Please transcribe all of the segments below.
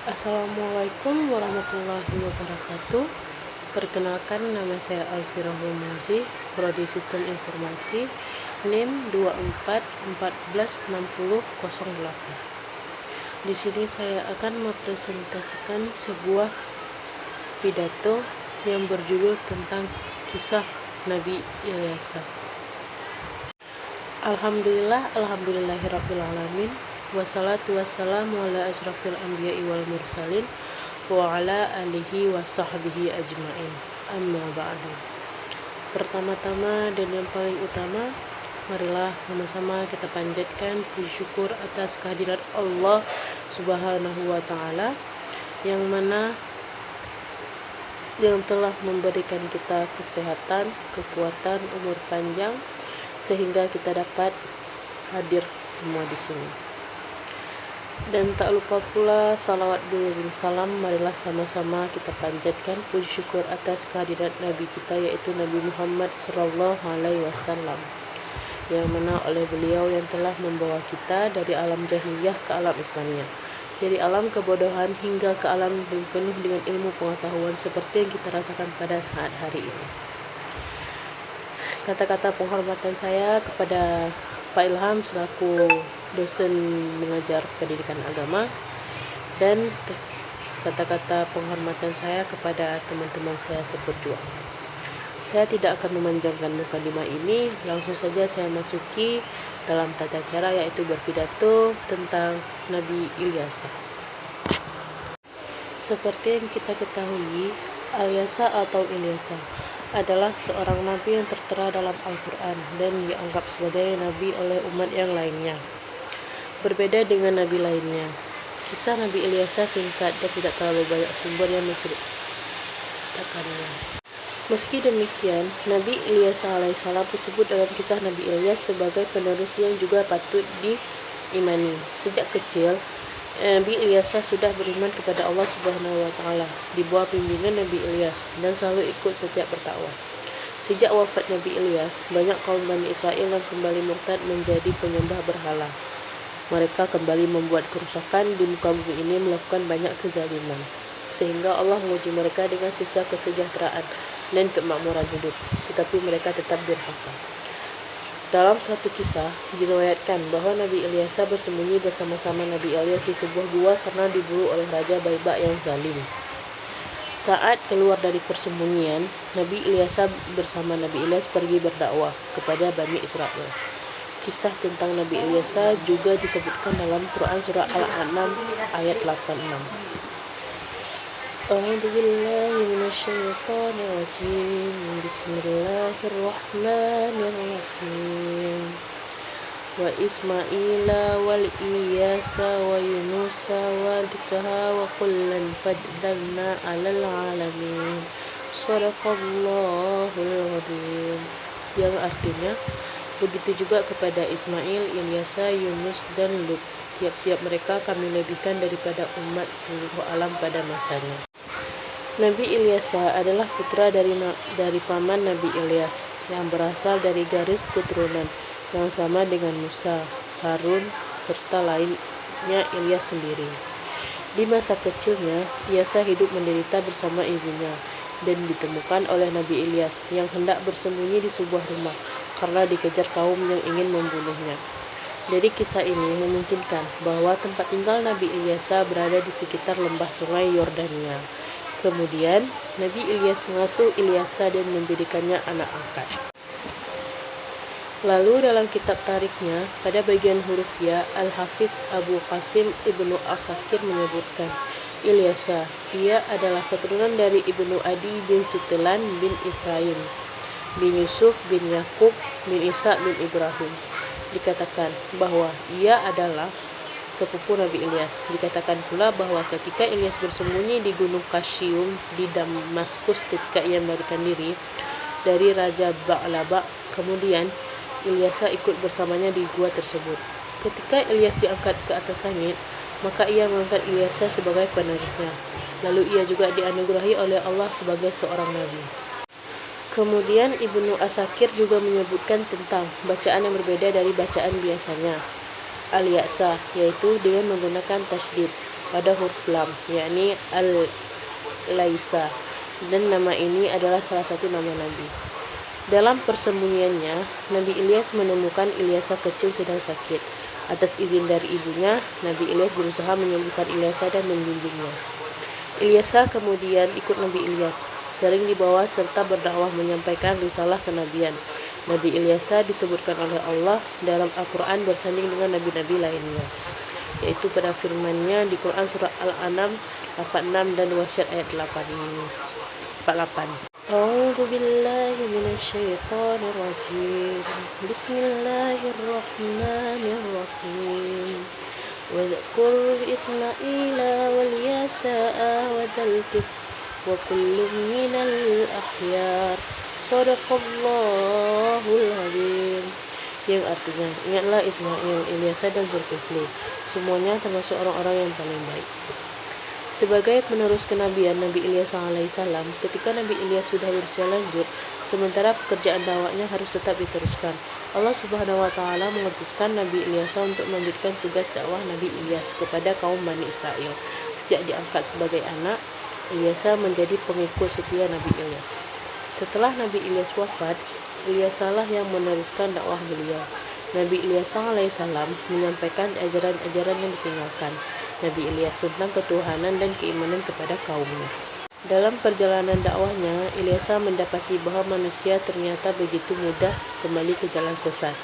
Assalamualaikum warahmatullahi wabarakatuh. Perkenalkan, nama saya Alfira Hulmuzi, Prodi Sistem Informasi, NIM 24146008. Di sini saya akan mempresentasikan sebuah pidato yang berjudul tentang kisah Nabi Ilyas. Alhamdulillahirrabbilalamin. Wassalatu wassalamu ala asrafil anbiya'i wal mursalin wa ala alihi wa sahbihi ajma'in. Amma ba'du. Pertama-tama dan yang paling utama, marilah sama-sama kita panjatkan puji syukur atas kehadirat Allah Subhanahu wa taala yang mana yang telah memberikan kita kesehatan, kekuatan, umur panjang sehingga kita dapat hadir semua di sini. Dan tak lupa pula salawat dan salam, marilah sama-sama kita panjatkan puji syukur atas kehadirat Nabi kita, yaitu Nabi Muhammad Sallallahu Alaihi Wasallam, yang mana oleh beliau yang telah membawa kita dari alam jahiliyah ke alam Islamiyah, dari alam kebodohan hingga ke alam yang penuh dengan ilmu pengetahuan seperti yang kita rasakan pada saat hari ini. Kata-kata penghormatan saya kepada Pak Ilham selaku dosen mengajar pendidikan agama, dan kata-kata penghormatan saya kepada teman-teman saya seperjuang. Saya tidak akan memanjangkan mukadimah ini, langsung saja saya masuki dalam tata cara, yaitu berpidato tentang Nabi Ilyas. Seperti yang kita ketahui, Ilyas atau Ilyas adalah seorang nabi yang tertera dalam Al-Quran dan dianggap sebagai nabi oleh umat yang lainnya. Berbeda dengan nabi lainnya, kisah Nabi Ilyas singkat dan tidak terlalu banyak sumber yang menceritakannya. Meski demikian, Nabi Ilyas alaihissalam disebut dalam kisah Nabi Ilyas sebagai penerus yang juga patut diimani. Sejak kecil, Nabi Ilyas sudah beriman kepada Allah Subhanahu wa taala di bawah bimbingan Nabi Ilyas dan selalu ikut setiap berdakwah. Sejak wafat Nabi Ilyas, banyak kaum Bani Israel yang kembali murtad menjadi penyembah berhala. Mereka kembali membuat kerusakan di muka bumi ini, melakukan banyak kezaliman, sehingga Allah menguji mereka dengan sisa kesejahteraan dan kemakmuran hidup, tetapi mereka tetap durhaka. Dalam satu kisah diriwayatkan bahwa Nabi Ilyas bersembunyi bersama-sama Nabi Ilyas di sebuah gua karena diburu oleh Raja Baibak yang zalim. Saat keluar dari persembunyian, Nabi Ilyas bersama Nabi Ilyas pergi berdakwah kepada Bani Israel. Kisah tentang Nabi Ilyas juga disebutkan dalam Quran surah Al-An'am ayat 86. A'udzu billahi minasyaitonir rajim. Bismillahirrahmanirrahim. Wa Ismaila wal Ilyasa wa Yunusa wal Kahha wa kullan faddalna 'alal 'alamin. Shadaqallahul adzim. Yang artinya, begitu juga kepada Ismail, Ilyas, Yunus dan Lut. Tiap-tiap mereka kami lebihkan daripada umat seluruh alam pada masanya. Nabi Ilyas adalah putra dari paman Nabi Ilyas yang berasal dari garis keturunan yang sama dengan Musa, Harun, serta lainnya Ilyas sendiri. Di masa kecilnya, Ilyas hidup menderita bersama ibunya dan ditemukan oleh Nabi Ilyas yang hendak bersembunyi di sebuah rumah karena dikejar kaum yang ingin membunuhnya. Dari kisah ini memungkinkan bahwa tempat tinggal Nabi Ilyas berada di sekitar lembah sungai Yordania. Kemudian, Nabi Ilyas mengasuh Ilyas dan menjadikannya anak angkat. Lalu dalam kitab tarikhnya, pada bagian huruf ya, Al-Hafiz Abu Qasim Ibnu Asakir menyebutkan Ilyas, ia adalah keturunan dari Ibnu Adi bin Sutilan bin Ifraim bin Yusuf bin Yakub bin Isa bin Ibrahim. Dikatakan bahwa ia adalah sepupu Nabi Ilyas. Dikatakan pula bahwa ketika Ilyas bersembunyi di Gunung Qasyum di Damaskus ketika ia melarikan diri dari Raja Ba'laba, kemudian Ilyas ikut bersamanya di gua tersebut. Ketika Ilyas diangkat ke atas langit, maka ia mengangkat Ilyas sebagai penerusnya. Lalu ia juga dianugerahi oleh Allah sebagai seorang nabi. Kemudian Ibnu Asakir juga menyebutkan tentang bacaan yang berbeda dari bacaan biasanya. Al-Ya'sa, yaitu dengan menggunakan tasydid. pada huruf lam, yakni Al-Laisa, dan nama ini adalah salah satu nama Nabi. Dalam persembunyiannya, Nabi Ilyas menemukan Ilyasa kecil sedang sakit. Atas izin dari ibunya, Nabi Ilyas berusaha menyembuhkan Ilyasa dan membimbingnya. Ilyasa kemudian ikut Nabi Ilyas, sering dibawa serta berdakwah menyampaikan risalah kenabian. Nabi Ilyasa disebutkan oleh Allah dalam Al-Quran bersanding dengan nabi-nabi lainnya, yaitu pada firman-Nya di Quran surah Al-An'am 86 dan Wasyat ayat 48. A'udzu billahi minasyaitonir rajim. Bismillahirrahmanirrahim. Wadhkur Ismaila wal Yasa'a wa dzal-kifl wa kullun minal ahyar. Shadaqallahul azim. Yang artinya, ingatlah Ismail, Ilyasa dan Zulkifli, semuanya termasuk orang-orang yang paling baik. Sebagai penerus kenabian Nabi Ilyas alaihissalam, ketika Nabi Ilyas sudah berusia lanjut, sementara pekerjaan dakwahnya harus tetap diteruskan, Allah Subhanahu wa Ta'ala mengutuskan Nabi Ilyas untuk melanjutkan tugas dakwah Nabi Ilyas kepada kaum Bani Israel. Sejak diangkat sebagai anak, Ilyas menjadi pengikut setia Nabi Ilyas. Setelah Nabi Ilyas wafat, Ilyas lah yang meneruskan dakwah beliau. Nabi Ilyas alaihissalam menyampaikan ajaran-ajaran yang ditinggalkan Nabi Ilyas tentang ketuhanan dan keimanan kepada kaumnya. Dalam perjalanan dakwahnya, Ilyas mendapati bahwa manusia ternyata begitu mudah kembali ke jalan sesat.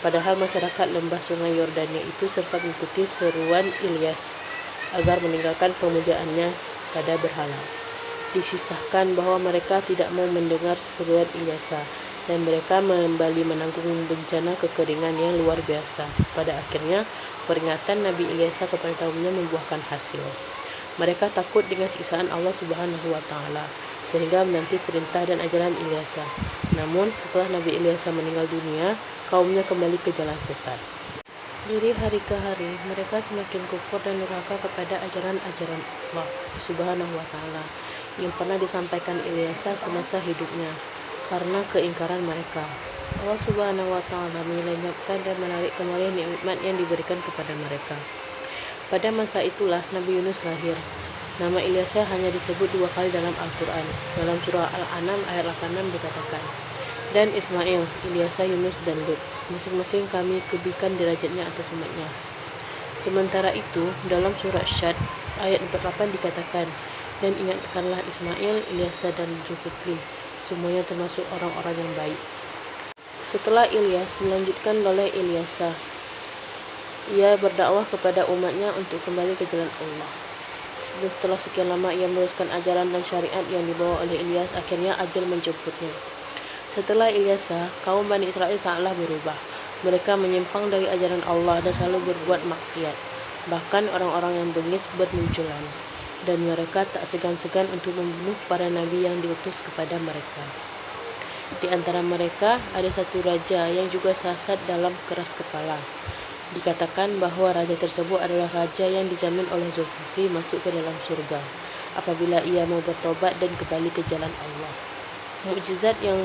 Padahal masyarakat lembah sungai Yordania itu sempat mengikuti seruan Ilyas agar meninggalkan pemujaannya pada berhala. Disisahkan bahwa mereka tidak mau mendengar seruan Ilyas dan mereka kembali menanggung bencana kekeringan yang luar biasa. Pada akhirnya, peringatan Nabi Ilyas kepada kaumnya membuahkan hasil. Mereka takut dengan siksaan Allah Subhanahu wa Ta'ala, sehingga menanti perintah dan ajaran Ilyas. Namun, setelah Nabi Ilyas meninggal dunia, kaumnya kembali ke jalan sesat. Dari hari ke hari, mereka semakin kufur dan durhaka kepada ajaran-ajaran Allah Subhanahu wa Ta'ala yang pernah disampaikan Ilyas semasa hidupnya. Karena keingkaran mereka, Allah Subhanahu wa Ta'ala melenyapkan dan menarik kembali nikmat yang diberikan kepada mereka. Pada masa itulah Nabi Yunus lahir. Nama Ilyas hanya disebut 2 kali dalam Al-Quran. Dalam surah Al-An'am ayat 86 dikatakan, dan Ismail, Ilyas, Yunus, dan Lut, masing-masing kami kebihkan derajatnya atas umatnya. Sementara itu, dalam surah Syad ayat 48 dikatakan, dan ingatkanlah Ismail, Ilyas, dan Zulkifli, semuanya termasuk orang-orang yang baik. Setelah Ilyas, dilanjutkan oleh Ilyas. Ia berdakwah kepada umatnya untuk kembali ke jalan Allah. Dan setelah sekian lama ia meneruskan ajaran dan syariat yang dibawa oleh Ilyas, akhirnya ajal menjemputnya. Setelah Ilyas, kaum Bani Israel sangatlah berubah. Mereka menyimpang dari ajaran Allah dan selalu berbuat maksiat. Bahkan orang-orang yang bengis bermunculan, dan mereka tak segan-segan untuk membunuh para nabi yang diutus kepada mereka. Di antara mereka ada satu raja yang juga sesat dalam keras kepala. Dikatakan bahwa raja tersebut adalah raja yang dijamin oleh Zulkifli masuk ke dalam surga apabila ia mau bertobat dan kembali ke jalan Allah. Mukjizat yang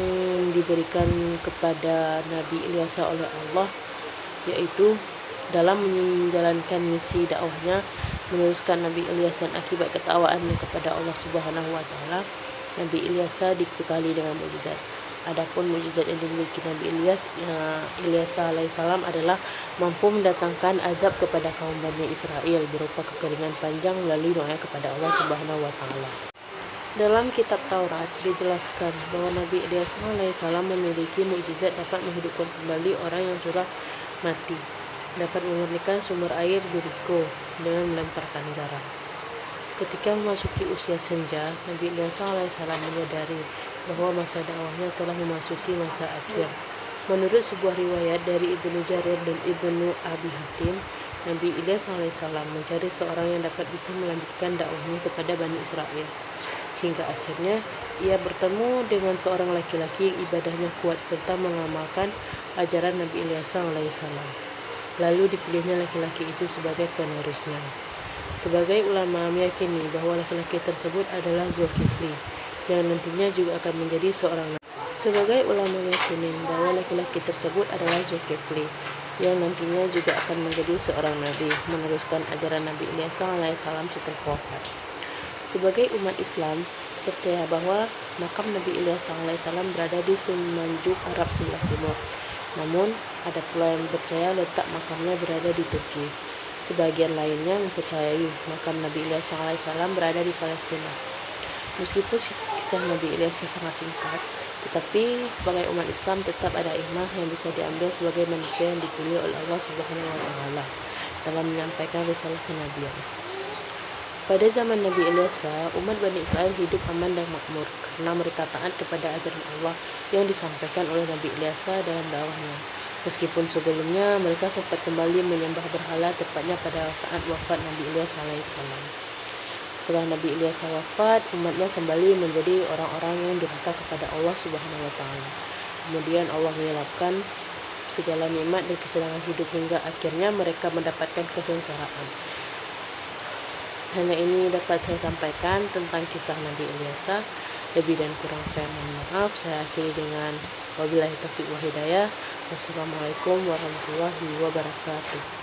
diberikan kepada Nabi Ilyas oleh Allah, yaitu dalam menjalankan misi dakwahnya, meneruskan Nabi Ilyas dan akibat ketaawaannya kepada Allah Subhanahu wa Ta'ala, Nabi Ilyas dibekali dengan mukjizat. Adapun mukjizat yang dimiliki Nabi Ilyas alaihissalam adalah mampu mendatangkan azab kepada kaum Bani Israel berupa kekeringan panjang melalui doa kepada Allah Subhanahu wa Ta'ala. Dalam kitab Taurat dijelaskan bahwa Nabi Ilyas alaihissalam memiliki mukjizat dapat menghidupkan kembali orang yang sudah mati, dapat memurnikan sumber air Jericho dengan melemparkan garam. Ketika memasuki usia senja, Nabi Ilyas alaihissalam menyadari bahwa masa dakwahnya telah memasuki masa akhir. Menurut sebuah riwayat dari Ibnu Jarir dan Ibnu Abi Hatim, Nabi Ilyas alaihissalam mencari seorang yang dapat bisa melanjutkan dakwahnya kepada Bani Israel. Hingga akhirnya ia bertemu dengan seorang laki-laki yang ibadahnya kuat serta mengamalkan ajaran Nabi Ilyas alaihissalam. Lalu dipilihnya laki-laki itu sebagai penerusnya. Sebagai ulama meyakini bahwa laki-laki tersebut adalah Zulkifli, yang nantinya juga akan menjadi seorang nabi. Sebagai ulama meyakini bahwa laki-laki tersebut adalah Zulkifli, yang nantinya juga akan menjadi seorang nabi, meneruskan ajaran Nabi Ilyas alaihissalam setelah wafat. Sebagai umat Islam, percaya bahwa makam Nabi Ilyas alaihissalam berada di semenanjung Arab sebelah timur. Namun, ada pula yang percaya letak makamnya berada di Turki. Sebagian lainnya mempercayai makam Nabi Ilyas alaihissalam berada di Palestina. Meskipun kisah Nabi Ilyas sangat singkat, tetapi sebagai umat Islam tetap ada hikmah yang bisa diambil sebagai manusia yang dipilih oleh Allah Subhanahu wa Ta'ala dalam menyampaikan risalah kenabian. Pada zaman Nabi Ilyas, umat Bani Israel hidup aman dan makmur karena mereka taat kepada ajaran Allah yang disampaikan oleh Nabi Ilyas dalam dakwahnya. Meskipun sebelumnya mereka sempat kembali menyembah berhala, tepatnya pada saat wafat Nabi Ilyas alaihissalam. Setelah Nabi Ilyas wafat, umatnya kembali menjadi orang-orang yang durhaka kepada Allah Subhanahu wa Ta'ala. Kemudian Allah menyelapkan segala nikmat dan kesenangan hidup hingga akhirnya mereka mendapatkan kesengsaraan. Hanya ini dapat saya sampaikan tentang kisah Nabi Ilyas. Lebih dan kurang saya mohon maaf. Saya akhiri dengan wabillahi taufiq wal hidayah. Wassalamualaikum warahmatullahi wabarakatuh.